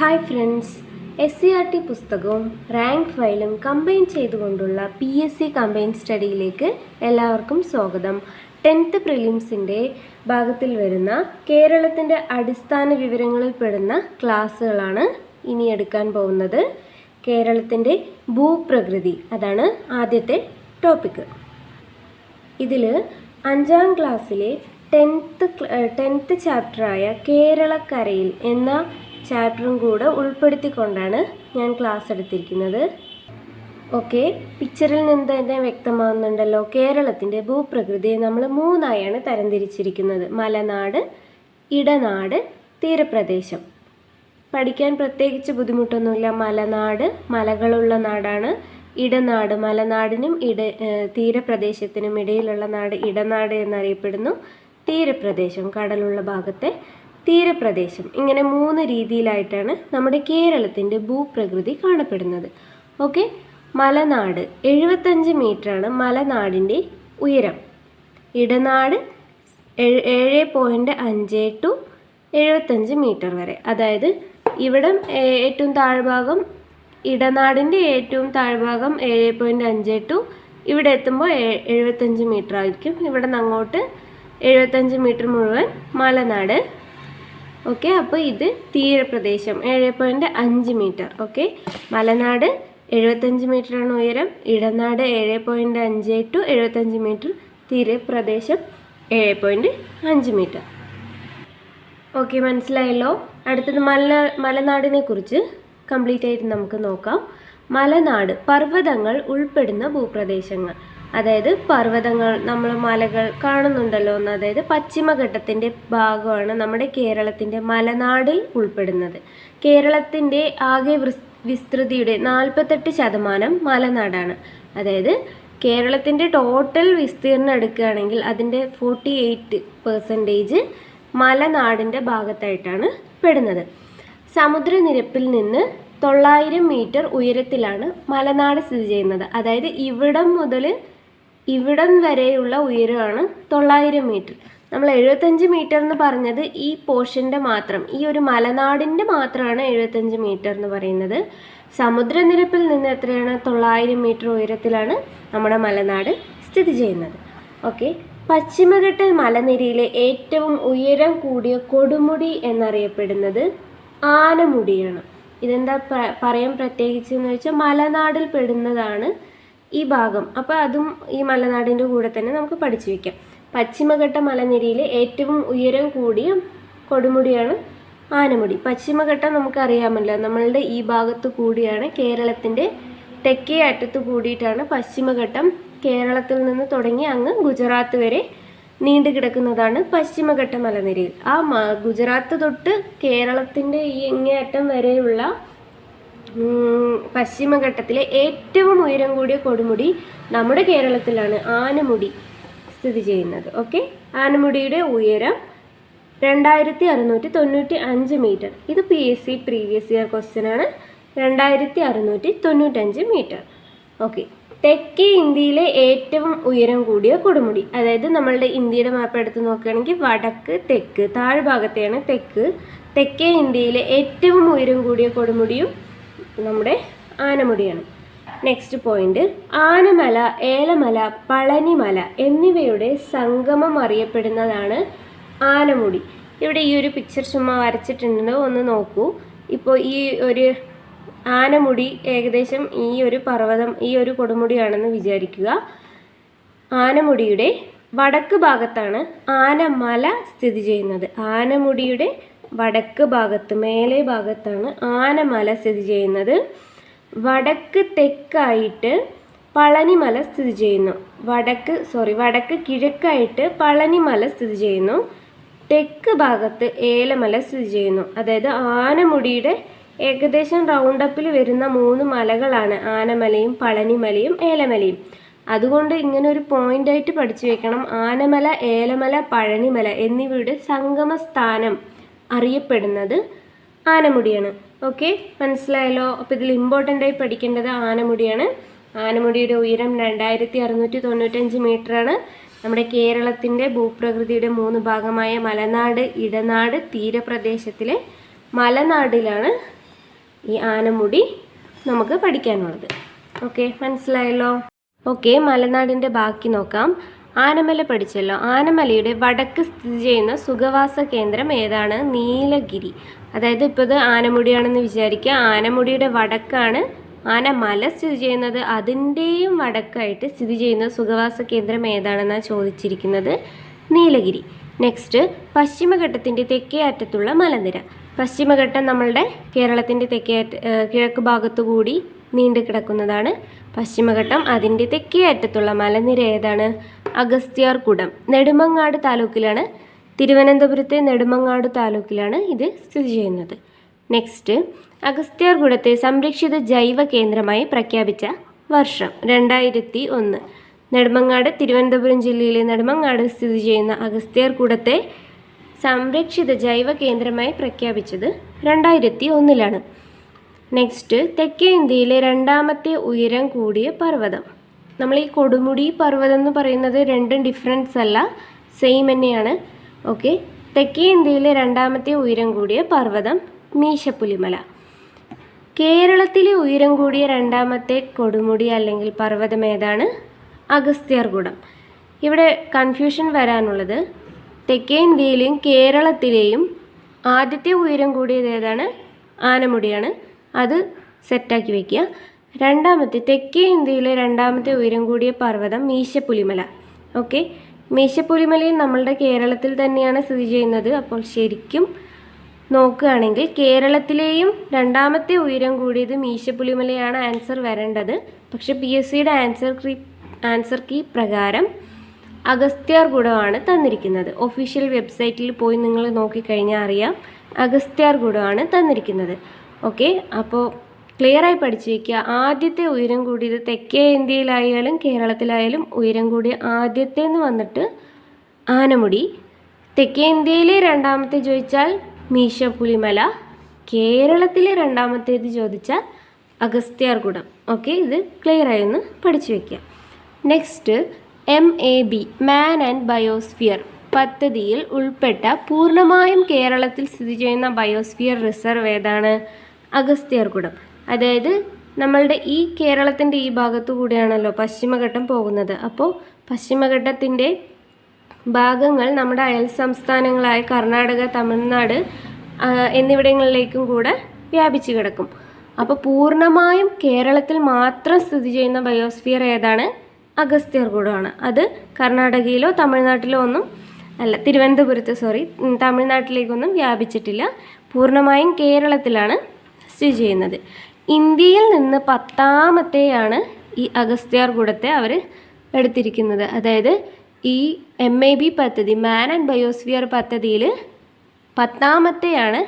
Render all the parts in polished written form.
Hi friends, SCERT പുസ്തകവും rank ഫയലും combine ചെയ്തുകൊണ്ടുള്ള PSC കമ്പൈൻ സ്റ്റഡിയിലേക്ക് എല്ലാവർക്കും സ്വാഗതം. 10th പ്രിലിംസിൻ്റെ ഭാഗത്തിൽ വരുന്ന കേരളത്തിൻ്റെ അടിസ്ഥാന വിവരങ്ങളിൽ പെടുന്ന ക്ലാസ്സുകളാണ് ഇനി എടുക്കാൻ പോകുന്നത്. കേരളത്തിൻ്റെ ഭൂപ്രകൃതി, അതാണ് ആദ്യത്തെ ടോപ്പിക്ക്. ഇതിൽ 5ാം ക്ലാസ്സിലെ 10th ചാപ്റ്ററായ കേരളക്കരയിൽ എന്ന ചാപ്റ്ററും കൂടെ ഉൾപ്പെടുത്തിക്കൊണ്ടാണ് ഞാൻ ക്ലാസ് എടുത്തിരിക്കുന്നത്. ഓക്കെ, പിക്ചറിൽ നിന്ന് തന്നെ വ്യക്തമാകുന്നുണ്ടല്ലോ. കേരളത്തിൻ്റെ ഭൂപ്രകൃതിയെ നമ്മൾ 3ആയാണ് തരംതിരിച്ചിരിക്കുന്നത്: മലനാട്, ഇടനാട്, തീരപ്രദേശം. പഠിക്കാൻ പ്രത്യേകിച്ച് ബുദ്ധിമുട്ടൊന്നുമില്ല. മലനാട് മലകളുള്ള നാടാണ്. ഇടനാട് മലനാടിനും തീരപ്രദേശത്തിനും ഇടയിലുള്ള നാട് ഇടനാട് എന്നറിയപ്പെടുന്നു. തീരപ്രദേശം കടലുള്ള ഭാഗത്തെ തീരപ്രദേശം. ഇങ്ങനെ 3 രീതിയിലായിട്ടാണ് നമ്മുടെ കേരളത്തിൻ്റെ ഭൂപ്രകൃതി കാണപ്പെടുന്നത്. ഓക്കെ, മലനാട് 75 മീറ്ററാണ് മലനാടിൻ്റെ ഉയരം. ഇടനാട് 7.5 to 75 മീറ്റർ വരെ. അതായത് ഇവിടം ഏറ്റവും താഴ്ഭാഗം, ഇടനാടിൻ്റെ ഏറ്റവും താഴ്ഭാഗം 7.5 to ഇവിടെ എത്തുമ്പോൾ 75 മീറ്റർ ആയിരിക്കും. ഇവിടെ നിന്ന് അങ്ങോട്ട് 75 മീറ്റർ മുഴുവൻ മലനാട്. ഓക്കെ, അപ്പോൾ ഇത് തീരപ്രദേശം 7.5 മീറ്റർ. ഓക്കെ, മലനാട് 75 മീറ്ററാണ് ഉയരം. ഇടനാട് 7.5 to 75 മീറ്റർ. തീരപ്രദേശം 7.5 മീറ്റർ. ഓക്കെ, മനസ്സിലായല്ലോ. അടുത്തത് മലനാടിനെ കുറിച്ച് കംപ്ലീറ്റ് ആയിട്ട് നമുക്ക് നോക്കാം. മലനാട് പർവ്വതങ്ങൾ ഉൾപ്പെടുന്ന ഭൂപ്രദേശങ്ങൾ. അതായത് പർവ്വതങ്ങൾ, നമ്മൾ മലകൾ കാണുന്നുണ്ടല്ലോ എന്ന്. അതായത് പശ്ചിമഘട്ടത്തിൻ്റെ ഭാഗമാണ് നമ്മുടെ കേരളത്തിൻ്റെ മലനാടിൽ ഉൾപ്പെടുന്നത്. കേരളത്തിൻ്റെ ആകെ വിസ്തൃതിയുടെ 48% മലനാടാണ്. അതായത് കേരളത്തിൻ്റെ ടോട്ടൽ വിസ്തീർണം എടുക്കുകയാണെങ്കിൽ അതിൻ്റെ 48% മലനാടിൻ്റെ ഭാഗത്തായിട്ടാണ് പെടുന്നത്. സമുദ്രനിരപ്പിൽ നിന്ന് 900 മീറ്റർ ഉയരത്തിലാണ് മലനാട് സ്ഥിതി ചെയ്യുന്നത്. അതായത് ഇവിടം വരെയുള്ള ഉയരമാണ് 900 മീറ്റർ. നമ്മൾ 75 മീറ്റർ എന്ന് പറഞ്ഞത് ഈ പോർഷൻ്റെ മാത്രം, ഈ ഒരു മലനാടിൻ്റെ മാത്രമാണ് 75 മീറ്റർ എന്ന് പറയുന്നത്. സമുദ്രനിരപ്പിൽ നിന്ന് എത്രയാണ്? 900 മീറ്റർ ഉയരത്തിലാണ് നമ്മുടെ മലനാട് സ്ഥിതി ചെയ്യുന്നത്. ഓക്കെ, പശ്ചിമഘട്ട മലനിരയിലെ ഏറ്റവും ഉയരം കൂടിയ കൊടുമുടി എന്നറിയപ്പെടുന്നത് ആനമുടിയാണ്. ഇതെന്താ പറയാൻ പ്രത്യേകിച്ച് എന്ന് വെച്ചാൽ മലനാടിൽ പെടുന്നതാണ് ഈ ഭാഗം. അപ്പോൾ അതും ഈ മലനാടിൻ്റെ കൂടെ തന്നെ നമുക്ക് പഠിച്ചു വയ്ക്കാം. പശ്ചിമഘട്ട മലനിരയിലെ ഏറ്റവും ഉയരം കൂടിയ കൊടുമുടിയാണ് ആനമുടി. പശ്ചിമഘട്ടം നമുക്കറിയാമല്ലോ, നമ്മളുടെ ഈ ഭാഗത്ത് കൂടിയാണ്, കേരളത്തിൻ്റെ തെക്കേ അറ്റത്ത് കൂടിയിട്ടാണ് പശ്ചിമഘട്ടം. കേരളത്തിൽ നിന്ന് തുടങ്ങി അങ്ങ് ഗുജറാത്ത് വരെ നീണ്ടു കിടക്കുന്നതാണ് പശ്ചിമഘട്ട മലനിരയിൽ. ആ ഗുജറാത്ത് തൊട്ട് കേരളത്തിൻ്റെ ഈ ഇങ്ങേയറ്റം വരെയുള്ള പശ്ചിമഘട്ടത്തിലെ ഏറ്റവും ഉയരം കൂടിയ കൊടുമുടി നമ്മുടെ കേരളത്തിലാണ് ആനമുടി സ്ഥിതി ചെയ്യുന്നത്. ഓക്കെ, ആനമുടിയുടെ ഉയരം 2695 മീറ്റർ. ഇത് PSC പ്രീവിയസ് ഇയർ ക്വസ്റ്റ്യൻ ആണ്. 2695 മീറ്റർ. ഓക്കെ, തെക്കേ ഇന്ത്യയിലെ ഏറ്റവും ഉയരം കൂടിയ കൊടുമുടി. അതായത് നമ്മളുടെ ഇന്ത്യയുടെ മാപ്പ് എടുത്ത് നോക്കുകയാണെങ്കിൽ വടക്ക് തെക്ക് താഴ്ഭാഗത്തെയാണ് തെക്ക്. തെക്കേ ഇന്ത്യയിലെ ഏറ്റവും ഉയരം കൂടിയ കൊടുമുടിയും നമ്മുടെ ആനമുടിയാണ്. നെക്സ്റ്റ് പോയിന്റ്, ആനമല, ഏലമല, പളനിമല എന്നിവയുടെ സംഗമം അറിയപ്പെടുന്നതാണ് ആനമുടി. ഇവിടെ ഈ ഒരു പിക്ചർ ചുമ്മാ വരച്ചിട്ടുണ്ടോ ഒന്ന് നോക്കൂ. ഇപ്പോൾ ഈ ഒരു ആനമുടി ഏകദേശം ഈ ഒരു പർവ്വതം, ഈ ഒരു കൊടുമുടിയാണെന്ന് വിചാരിക്കുക. ആനമുടിയുടെ വടക്ക് ഭാഗത്താണ് ആനമല സ്ഥിതി ചെയ്യുന്നത്. ആനമുടിയുടെ വടക്ക് ഭാഗത്ത് മേലെ ഭാഗത്താണ് ആനമല സ്ഥിതി ചെയ്യുന്നത്. വടക്ക് തെക്കായിട്ട് പളനിമല സ്ഥിതി ചെയ്യുന്നു. വടക്ക് കിഴക്കായിട്ട് പളനിമല സ്ഥിതി ചെയ്യുന്നു. തെക്ക് ഭാഗത്ത് ഏലമല സ്ഥിതി ചെയ്യുന്നു. അതായത് ആനമുടിയുടെ ഏകദേശം റൗണ്ടപ്പിൽ വരുന്ന 3 മലകളാണ് ആനമലയും പളനിമലയും ഏലമലയും. അതുകൊണ്ട് ഇങ്ങനെ ഒരു പോയിൻ്റായിട്ട് പഠിച്ചു വെക്കണം. ആനമല, ഏലമല, പഴനിമല എന്നിവയുടെ സംഗമ സ്ഥാനം അറിയപ്പെടുന്നത് ആനമുടിയാണ്. ഓക്കെ, മനസ്സിലായല്ലോ. അപ്പോൾ ഇതിൽ ഇമ്പോർട്ടൻ്റായി പഠിക്കേണ്ടത് ആനമുടിയാണ്. ആനമുടിയുടെ ഉയരം 2695 മീറ്ററാണ്. നമ്മുടെ കേരളത്തിൻ്റെ ഭൂപ്രകൃതിയുടെ 3 ഭാഗമായ മലനാട്, ഇടനാട്, തീരപ്രദേശത്തിലെ മലനാടിലാണ് ഈ ആനമുടി നമുക്ക് പഠിക്കാനുള്ളത്. ഓക്കെ, മനസ്സിലായല്ലോ? ഓക്കെ, മലനാടിൻ്റെ ബാക്കി നോക്കാം. ആനമല പഠിച്ചല്ലോ. ആനമലയുടെ വടക്ക് സ്ഥിതി ചെയ്യുന്ന സുഖവാസ കേന്ദ്രം ഏതാണ്? നീലഗിരി. അതായത് ഇപ്പോൾ ഇത് ആനമുടിയാണെന്ന് വിചാരിക്കുക. ആനമുടിയുടെ വടക്കാണ് ആനമല സ്ഥിതി ചെയ്യുന്നത്. അതിൻ്റെയും വടക്കായിട്ട് സ്ഥിതി ചെയ്യുന്ന സുഖവാസ കേന്ദ്രം ഏതാണെന്നാണ് ചോദിച്ചിരിക്കുന്നത്. നീലഗിരി. നെക്സ്റ്റ്, പശ്ചിമഘട്ടത്തിൻ്റെ തെക്കേ അറ്റത്തുള്ള മലനിര. പശ്ചിമഘട്ടം നമ്മളുടെ കേരളത്തിൻ്റെ കിഴക്ക് ഭാഗത്തുകൂടി നീണ്ടു കിടക്കുന്നതാണ് പശ്ചിമഘട്ടം. അതിൻ്റെ തെക്കേ അറ്റത്തുള്ള മലനിര ഏതാണ്? അഗസ്ത്യാർകൂടം. നെടുമങ്ങാട് താലൂക്കിലാണ്, തിരുവനന്തപുരത്തെ നെടുമങ്ങാട് താലൂക്കിലാണ് ഇത് സ്ഥിതി ചെയ്യുന്നത്. നെക്സ്റ്റ്, അഗസ്ത്യാർകൂടത്തെ സംരക്ഷിത ജൈവ കേന്ദ്രമായി പ്രഖ്യാപിച്ച വർഷം? 2001. നെടുമങ്ങാട്, തിരുവനന്തപുരം ജില്ലയിലെ നെടുമങ്ങാട് സ്ഥിതി ചെയ്യുന്ന അഗസ്ത്യാർകൂടത്തെ സംരക്ഷിത ജൈവ കേന്ദ്രമായി പ്രഖ്യാപിച്ചത് 2001. നെക്സ്റ്റ്, തെക്കേ ഇന്ത്യയിലെ രണ്ടാമത്തെ ഉയരം കൂടിയ പർവ്വതം. നമ്മൾ ഈ കൊടുമുടി പർവ്വതം എന്ന് പറയുന്നത് രണ്ടും ഡിഫറൻസ് അല്ല, സെയിം തന്നെയാണ്. ഓക്കെ, തെക്കേ ഇന്ത്യയിലെ രണ്ടാമത്തെ ഉയരം കൂടിയ പർവ്വതം മീശപ്പുലിമല. കേരളത്തിലെ ഉയരം കൂടിയ രണ്ടാമത്തെ കൊടുമുടി അല്ലെങ്കിൽ പർവ്വതം ഏതാണ്? അഗസ്ത്യാർകൂടം. ഇവിടെ കൺഫ്യൂഷൻ വരാനുള്ളത് തെക്കേ ഇന്ത്യയിലെയും കേരളത്തിലെയും ആദ്യത്തെ ഉയരം കൂടിയത് ഏതാണ്? ആനമുടിയാണ്. അത് സെറ്റാക്കി വയ്ക്കുക. രണ്ടാമത്തെ തെക്കേ ഇന്ത്യയിലെ രണ്ടാമത്തെ ഉയരം കൂടിയ പർവ്വതം മീശപ്പുലിമല. ഓക്കെ, മീശപ്പുലിമലയിൽ നമ്മളുടെ കേരളത്തിൽ തന്നെയാണ് സ്ഥിതി ചെയ്യുന്നത്. അപ്പോൾ ശരിക്കും നോക്കുകയാണെങ്കിൽ കേരളത്തിലെയും രണ്ടാമത്തെ ഉയരം കൂടിയത് മീശപ്പുലിമലയാണ് ആൻസർ വരേണ്ടത്. പക്ഷെ PSCയുടെ ആൻസർ കീ പ്രകാരം അഗസ്ത്യാർകൂടമാണ് തന്നിരിക്കുന്നത്. ഒഫീഷ്യൽ വെബ്സൈറ്റിൽ പോയി നിങ്ങൾ നോക്കിക്കഴിഞ്ഞാൽ അറിയാം, അഗസ്ത്യാർകൂടമാണ് തന്നിരിക്കുന്നത്. ഓക്കെ, അപ്പോൾ ക്ലിയറായി പഠിച്ചു വയ്ക്കുക. ആദ്യത്തെ ഉയരം കൂടിയത് തെക്കേ ഇന്ത്യയിലായാലും കേരളത്തിലായാലും ഉയരം കൂടിയ ആദ്യത്തെ എന്ന് വന്നിട്ട് ആനമുടി. തെക്കേ ഇന്ത്യയിലെ രണ്ടാമത്തെ ചോദിച്ചാൽ മീശപ്പുലിമല. കേരളത്തിലെ രണ്ടാമത്തേത് ചോദിച്ചാൽ അഗസ്ത്യാർകൂടം. ഓക്കെ, ഇത് ക്ലിയറായി ഒന്ന് പഠിച്ചു വയ്ക്കുക. Next, MAB man and biosphere പദ്ധതിയിൽ ഉൾപ്പെട്ട പൂർണ്ണമായും കേരളത്തിൽ സ്ഥിതി ചെയ്യുന്ന ബയോസ്ഫിയർ റിസർവ് ഏതാണ്? അഗസ്ത്യാർകൂടം. അതായത് നമ്മളുടെ ഈ കേരളത്തിൻ്റെ ഈ ഭാഗത്തു കൂടിയാണല്ലോ പശ്ചിമഘട്ടം പോകുന്നത്. അപ്പോൾ പശ്ചിമഘട്ടത്തിൻ്റെ ഭാഗങ്ങൾ നമ്മുടെ അയൽ സംസ്ഥാനങ്ങളായ കർണാടക, തമിഴ്നാട് എന്നിവിടങ്ങളിലേക്കും കൂടെ വ്യാപിച്ചു കിടക്കും. അപ്പോൾ പൂർണ്ണമായും കേരളത്തിൽ മാത്രം സ്ഥിതി ചെയ്യുന്ന ബയോസ്ഫിയർ ഏതാണ്? അഗസ്ത്യാർകൂടമാണ്. അത് കർണാടകയിലോ തമിഴ്നാട്ടിലോ ഒന്നും അല്ല, തമിഴ്നാട്ടിലേക്കൊന്നും വ്യാപിച്ചിട്ടില്ല. പൂർണ്ണമായും കേരളത്തിലാണ് സ്ഥിതി ചെയ്യുന്നത്. ഇന്ത്യയിൽ നിന്ന് 10ാമത്തെയാണ് ഈ അഗസ്ത്യാർകൂടത്തെ അവർ എടുത്തിരിക്കുന്നത്. അതായത് ഈ MAB പദ്ധതി മാൻ ആൻഡ് ബയോസ്ഫിയർ പദ്ധതിയിൽ 10ാമത്തെയാണ്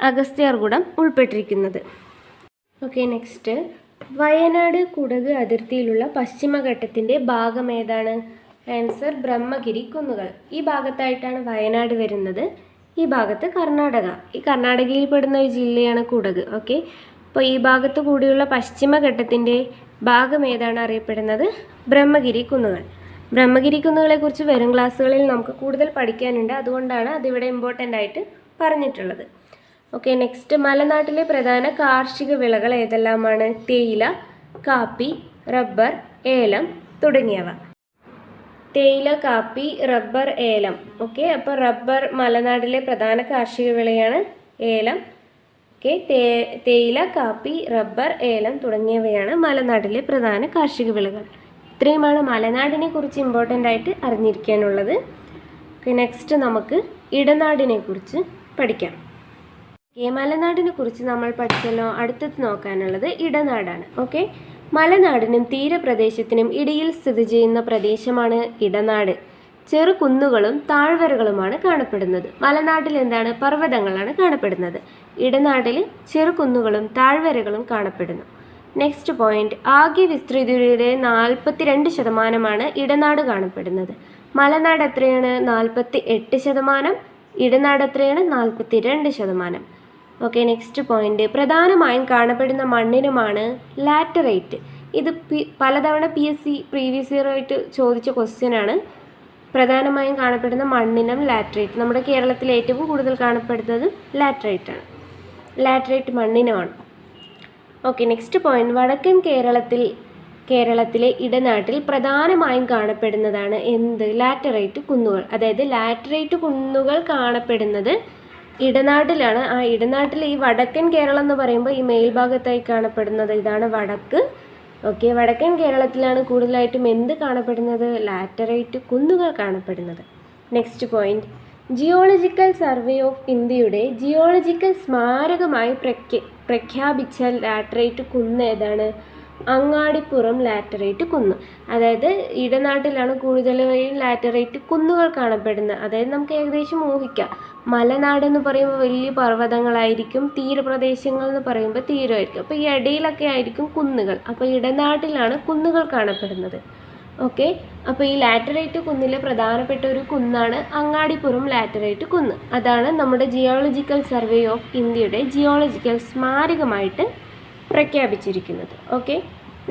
അഗസ്ത്യാർകൂടം ഉൾപ്പെട്ടിരിക്കുന്നത്. ഓക്കെ, നെക്സ്റ്റ്, വയനാട് കുടക് അതിർത്തിയിലുള്ള പശ്ചിമഘട്ടത്തിൻ്റെ ഭാഗം ഏതാണ്? ആൻസർ ബ്രഹ്മഗിരി കുന്നുകൾ. ഈ ഭാഗത്തായിട്ടാണ് വയനാട് വരുന്നത്. ഈ ഭാഗത്ത് കർണാടക. ഈ കർണാടകയിൽ പെടുന്ന ഒരു ജില്ലയാണ് കുടക്. ഓക്കെ, അപ്പോൾ ഈ ഭാഗത്ത് കൂടിയുള്ള പശ്ചിമഘട്ടത്തിൻ്റെ ഭാഗം ഏതാണ് അറിയപ്പെടുന്നത്? ബ്രഹ്മഗിരി കുന്നുകൾ. ബ്രഹ്മഗിരി കുന്നുകളെക്കുറിച്ച് വരും ക്ലാസ്സുകളിൽ നമുക്ക് കൂടുതൽ പഠിക്കാനുണ്ട്. അതുകൊണ്ടാണ് അതിവിടെ ഇമ്പോർട്ടൻ്റ് ആയിട്ട് പറഞ്ഞിട്ടുള്ളത്. ഓക്കെ, നെക്സ്റ്റ്, മലനാട്ടിലെ പ്രധാന കാർഷിക വിളകൾ ഏതെല്ലാമാണ്? തേയില, കാപ്പി, റബ്ബർ, ഏലം തുടങ്ങിയവ. തേയില, കാപ്പി, റബ്ബർ, ഏലം. ഓക്കെ, അപ്പോൾ റബ്ബർ മലനാടിലെ പ്രധാന കാർഷിക വിളയാണ്. ഏലം. ഓക്കെ, തേയില, കാപ്പി, റബ്ബർ, ഏലം തുടങ്ങിയവയാണ് മലനാടിലെ പ്രധാന കാർഷിക വിളകൾ. ഇത്രയുമാണ് മലനാടിനെ കുറിച്ച് ഇമ്പോർട്ടൻ്റ് ആയിട്ട് അറിഞ്ഞിരിക്കാനുള്ളത്. ഓക്കെ, നെക്സ്റ്റ് നമുക്ക് ഇടനാടിനെ കുറിച്ച് പഠിക്കാം. മലനാടിനെ കുറിച്ച് നമ്മൾ പഠിച്ചല്ലോ. അടുത്തത് നോക്കാനുള്ളത് ഇടനാടാണ്. ഓക്കെ, മലനാടിനും തീരപ്രദേശത്തിനും ഇടയിൽ സ്ഥിതി ചെയ്യുന്ന പ്രദേശമാണ് ഇടനാട്. ചെറു കുന്നുകളും താഴ്വരകളുമാണ് കാണപ്പെടുന്നത്. മലനാട്ടിൽ എന്താണ്? പർവ്വതങ്ങളാണ് കാണപ്പെടുന്നത്. ഇടനാട്ടിൽ ചെറു കുന്നുകളും താഴ്വരകളും കാണപ്പെടുന്നു. നെക്സ്റ്റ് പോയിന്റ്, ആകെ വിസ്തൃതിയുടെ 42% ഇടനാട് കാണപ്പെടുന്നത്. മലനാട് എത്രയാണ്? 48%. ഇടനാട് എത്രയാണ്? 42%. ഓക്കെ, നെക്സ്റ്റ് പോയിന്റ്, പ്രധാനമായും കാണപ്പെടുന്ന മണ്ണിനുമാണ് ലാറ്ററൈറ്റ്. ഇത് പലതവണ PSC പ്രീവിയസ് ഇയർ ആയിട്ട് ചോദിച്ച ക്വസ്റ്റ്യൻ ആണ്. പ്രധാനമായും കാണപ്പെടുന്ന മണ്ണിനം ലാറ്ററൈറ്റ്. നമ്മുടെ കേരളത്തിൽ ഏറ്റവും കൂടുതൽ കാണപ്പെടുന്നത് ലാറ്ററൈറ്റ് ആണ്. ലാറ്ററൈറ്റ് മണ്ണിനുമാണ്. Okay, next point. വടക്കൻ കേരളത്തിലെ ഇടനാട്ടിൽ പ്രധാനമായും കാണപ്പെടുന്നതാണ് എന്ത്? ലാറ്ററൈറ്റ് കുന്നുകൾ. അതായത് ലാറ്ററൈറ്റ് കുന്നുകൾ കാണപ്പെടുന്നത് ഇടനാട്ടിലാണ്. ആ ഇടനാട്ടിൽ ഈ വടക്കൻ കേരളം എന്ന് പറയുമ്പോൾ ഈ മേൽഭാഗത്തായി കാണപ്പെടുന്നത് ഇതാണ് വടക്ക്. ഓക്കെ, വടക്കൻ കേരളത്തിലാണ് കൂടുതലായിട്ടും എന്ത് കാണപ്പെടുന്നത്? ലാറ്ററൈറ്റ് കുന്നുകൾ കാണപ്പെടുന്നത്. Next point. Geological survey of ഇന്ത്യയുടെ ജിയോളജിക്കൽ സ്മാരകമായി പ്രഖ്യാപിച്ച ലാറ്ററൈറ്റ് കുന്ന് ഏതാണ്? അങ്ങാടിപ്പുറം ലാറ്ററൈറ്റ് കുന്ന്. അതായത് ഇടനാട്ടിലാണ് കൂടുതലായും ലാറ്ററൈറ്റ് കുന്നുകൾ കാണപ്പെടുന്നത്. അതായത് നമുക്ക് ഏകദേശം ഊഹിക്കാം, മലനാട് എന്ന് പറയുമ്പോൾ വലിയ പർവ്വതങ്ങളായിരിക്കും, തീരപ്രദേശങ്ങൾ എന്ന് പറയുമ്പോൾ തീരമായിരിക്കും. അപ്പോൾ ഈ ഇടയിലൊക്കെ ആയിരിക്കും കുന്നുകൾ. അപ്പോൾ ഇടനാട്ടിലാണ് കുന്നുകൾ കാണപ്പെടുന്നത്. ഓക്കെ, അപ്പോൾ ഈ ലാറ്ററൈറ്റ് കുന്നിലെ പ്രധാനപ്പെട്ട ഒരു കുന്നാണ് അങ്ങാടിപ്പുറം ലാറ്ററൈറ്റ് കുന്ന്. അതാണ് നമ്മുടെ ജിയോളജിക്കൽ സർവേ ഓഫ് ഇന്ത്യയുടെ ജിയോളജിക്കൽ സ്മാരകമായിട്ട് പ്രഖ്യാപിച്ചിരിക്കുന്നത്. Okay,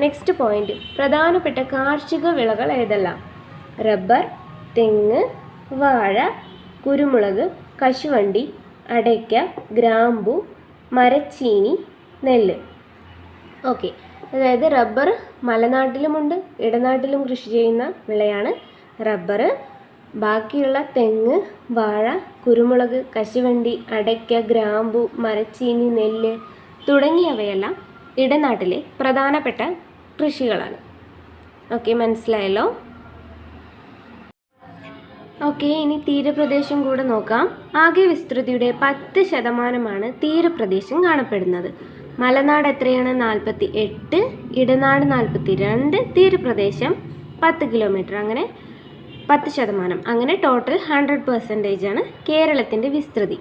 next point. പ്രധാനപ്പെട്ട കാർഷിക വിളകൾ ഏതെല്ലാം? റബ്ബർ, തെങ്ങ്, വാഴ, കുരുമുളക്, കശുവണ്ടി, അടയ്ക്ക, ഗ്രാമ്പു, മരച്ചീനി, നെല്ല്. ഓക്കെ, അതായത് റബ്ബർ മലനാട്ടിലുമുണ്ട് ഇടനാട്ടിലും കൃഷി ചെയ്യുന്ന വിളയാണ് റബ്ബർ. ബാക്കിയുള്ള തെങ്ങ്, വാഴ, കുരുമുളക്, കശുവണ്ടി, അടയ്ക്ക, ഗ്രാമ്പു, മരച്ചീനി, നെല്ല് തുടങ്ങിയവയെല്ലാം ഇടനാട്ടിലെ പ്രധാനപ്പെട്ട കൃഷികളാണ്. ഓക്കെ, മനസ്സിലായല്ലോ? ഓക്കെ, ഇനി തീരപ്രദേശം കൂടെ നോക്കാം. ആകെ വിസ്തൃതിയുടെ 10% തീരപ്രദേശം കാണപ്പെടുന്നത്. മലനാട് എത്രയാണ്? 48, ഇടനാട് 42, തീരപ്രദേശം 10 കിലോമീറ്റർ, അങ്ങനെ 10%. അങ്ങനെ ടോട്ടൽ 100% ആണ് കേരളത്തിൻ്റെ വിസ്തൃതി.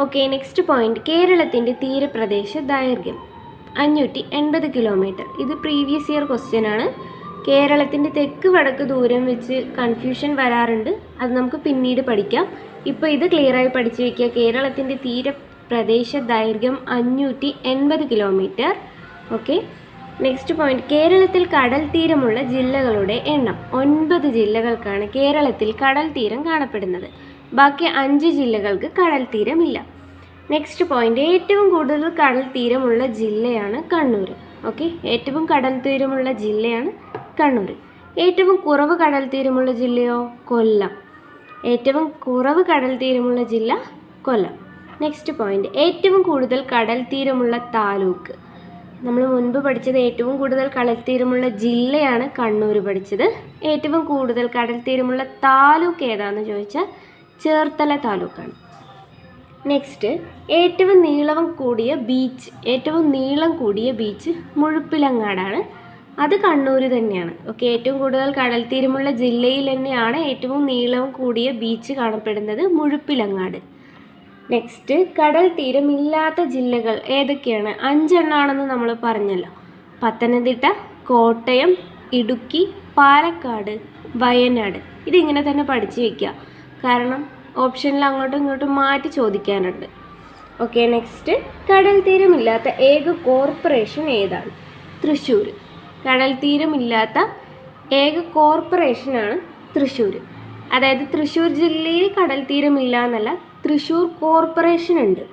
Okay, next point. കേരളത്തിൻ്റെ തീരപ്രദേശ ദൈർഘ്യം 580 കിലോമീറ്റർ. ഇത് പ്രീവിയസ് ഇയർ ക്വസ്റ്റ്യൻ ആണ്. കേരളത്തിൻ്റെ തെക്ക് വടക്ക് ദൂരം വെച്ച് കൺഫ്യൂഷൻ വരാറുണ്ട്, അത് നമുക്ക് പിന്നീട് പഠിക്കാം. ഇപ്പോൾ ഇത് ക്ലിയറായി പഠിച്ചു വയ്ക്കുക. കേരളത്തിൻ്റെ തീരപ്രദേശ ദൈർഘ്യം 580 കിലോമീറ്റർ. Okay, next point. കേരളത്തിൽ കടൽ തീരമുള്ള ജില്ലകളുടെ എണ്ണം. 9 ജില്ലകൾക്കാണ് കേരളത്തിൽ കടൽ തീരം കാണപ്പെടുന്നത്. ബാക്കി 5 ജില്ലകൾക്ക് കടൽ തീരമില്ല. Next point. ഏറ്റവും കൂടുതൽ കടൽ തീരമുള്ള ജില്ലയാണ് കണ്ണൂർ. ഓക്കെ, ഏറ്റവും കടൽ തീരമുള്ള ജില്ലയാണ് കണ്ണൂർ. ഏറ്റവും കുറവ് കടൽ തീരമുള്ള ജില്ലയോ? കൊല്ലം. ഏറ്റവും കുറവ് കടൽ തീരമുള്ള ജില്ല കൊല്ലം. Next point. ഏറ്റവും കൂടുതൽ കടൽ തീരമുള്ള താലൂക്ക്. നമ്മൾ മുൻപ് പഠിച്ചത് ഏറ്റവും കൂടുതൽ കടൽ തീരമുള്ള ജില്ലയാണ് കണ്ണൂർ പഠിച്ചത്. ഏറ്റവും കൂടുതൽ കടൽ തീരമുള്ള താലൂക്ക് ഏതാണെന്ന് ചോദിച്ചാൽ ചേർത്തല താലൂക്കാണ്. നെക്സ്റ്റ്. ഏറ്റവും നീളം കൂടിയ ബീച്ച് മുഴുപ്പിലങ്ങാടാണ്. അത് കണ്ണൂർ തന്നെയാണ്. ഓക്കെ, ഏറ്റവും കൂടുതൽ കടൽ തീരമുള്ള ജില്ലയിൽ തന്നെയാണ് ഏറ്റവും നീളം കൂടിയ ബീച്ച് കാണപ്പെടുന്നത്, മുഴുപ്പിലങ്ങാട്. നെക്സ്റ്റ്. കടൽ തീരമില്ലാത്ത ജില്ലകൾ ഏതൊക്കെയാണ്? 5 എണ്ണമാണെന്ന് നമ്മൾ പറഞ്ഞല്ലോ. പത്തനംതിട്ട, കോട്ടയം, ഇടുക്കി, പാലക്കാട്, വയനാട്. ഇതിങ്ങനെ തന്നെ പഠിച്ചു വയ്ക്കുക, കാരണം ഓപ്ഷനിൽ അങ്ങോട്ടും ഇങ്ങോട്ടും മാറ്റി ചോദിക്കാനുണ്ട്. Okay, next. കടൽ തീരമില്ലാത്ത ഏക കോർപ്പറേഷൻ ഏതാണ്? തൃശ്ശൂർ. കടൽ തീരമില്ലാത്ത ഏക കോർപ്പറേഷനാണ് തൃശ്ശൂർ. അതായത് തൃശ്ശൂർ ജില്ലയിൽ കടൽ തീരമില്ല എന്നല്ല, തൃശ്ശൂർ കോർപ്പറേഷൻ ഉണ്ട്.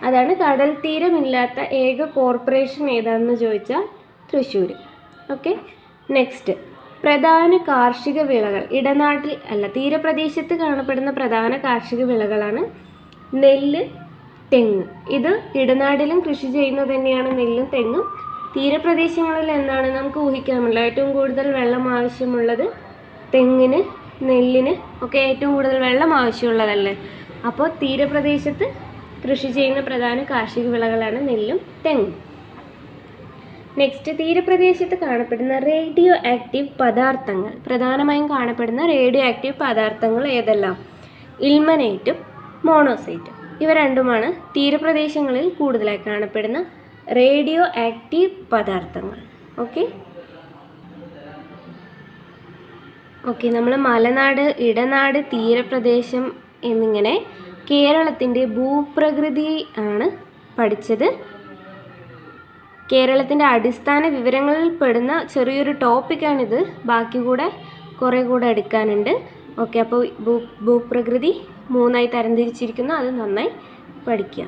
അതാണ് കടൽ തീരമില്ലാത്ത ഏക കോർപ്പറേഷൻ ഏതാണെന്ന് ചോദിച്ചാൽ തൃശ്ശൂർ. Okay, next. പ്രധാന കാർഷിക വിളകൾ. തീരപ്രദേശത്ത് കാണപ്പെടുന്ന പ്രധാന കാർഷിക വിളകളാണ് നെല്ല്, തെങ്ങ്. ഇത് ഇടനാടിലും കൃഷി ചെയ്യുന്നത് തന്നെയാണ് നെല്ലും തെങ്ങും. തീരപ്രദേശങ്ങളിൽ എന്താണ് നമുക്ക് ഊഹിക്കാമല്ലോ, ഏറ്റവും കൂടുതൽ വെള്ളം ആവശ്യമുള്ളത് തെങ്ങിന്, നെല്ലിന് ഒക്കെ ഏറ്റവും കൂടുതൽ വെള്ളം ആവശ്യമുള്ളതല്ലേ. അപ്പോൾ തീരപ്രദേശത്ത് കൃഷി ചെയ്യുന്ന പ്രധാന കാർഷിക വിളകളാണ് നെല്ലും തെങ്ങും. നെക്സ്റ്റ്. തീരപ്രദേശത്ത് കാണപ്പെടുന്ന റേഡിയോ ആക്റ്റീവ് പദാർത്ഥങ്ങൾ. പ്രധാനമായും കാണപ്പെടുന്ന റേഡിയോ ആക്റ്റീവ് പദാർത്ഥങ്ങൾ ഏതെല്ലാം? ഇൽമനേറ്റും മോണോസൈറ്റും. ഇവ രണ്ടുമാണ് തീരപ്രദേശങ്ങളിൽ കൂടുതലായി കാണപ്പെടുന്ന റേഡിയോ ആക്റ്റീവ് പദാർത്ഥങ്ങൾ. ഓക്കെ, നമ്മൾ മലനാട്, ഇടനാട്, തീരപ്രദേശം എന്നിങ്ങനെ കേരളത്തിൻ്റെ ഭൂപ്രകൃതി ആണ് പഠിച്ചത്. കേരളത്തിൻ്റെ അടിസ്ഥാന വിവരങ്ങളിൽ പെടുന്ന ചെറിയൊരു ടോപ്പിക്കാണിത്. ബാക്കി കുറേ കൂടെ എടുക്കാനുണ്ട്. ഓക്കെ, അപ്പോൾ ഭൂപ്രകൃതി 3ആയി തരംതിരിച്ചിരിക്കുന്നു, അത് നന്നായി പഠിക്കുക.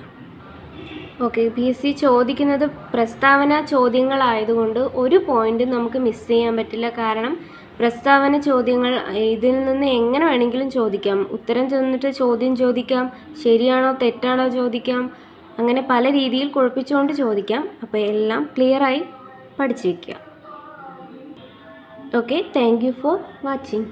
ഓക്കെ, PSC ചോദിക്കുന്നത് പ്രസ്താവന ചോദ്യങ്ങളായതുകൊണ്ട് ഒരു പോയിന്റ് നമുക്ക് മിസ് ചെയ്യാൻ പറ്റില്ല. കാരണം പ്രസ്താവന ചോദ്യങ്ങൾ ഇതിൽ നിന്ന് എങ്ങനെ വേണമെങ്കിലും ചോദിക്കാം. ഉത്തരം ചെന്നിട്ട് ചോദ്യം ചോദിക്കാം, ശരിയാണോ തെറ്റാണോ ചോദിക്കാം, അങ്ങനെ പല രീതിയിൽ കുഴപ്പിച്ചുകൊണ്ട് ചോദിക്കാം. അപ്പോൾ എല്ലാം ക്ലിയറായി പഠിച്ചു വയ്ക്കുക. Okay, thank you for watching.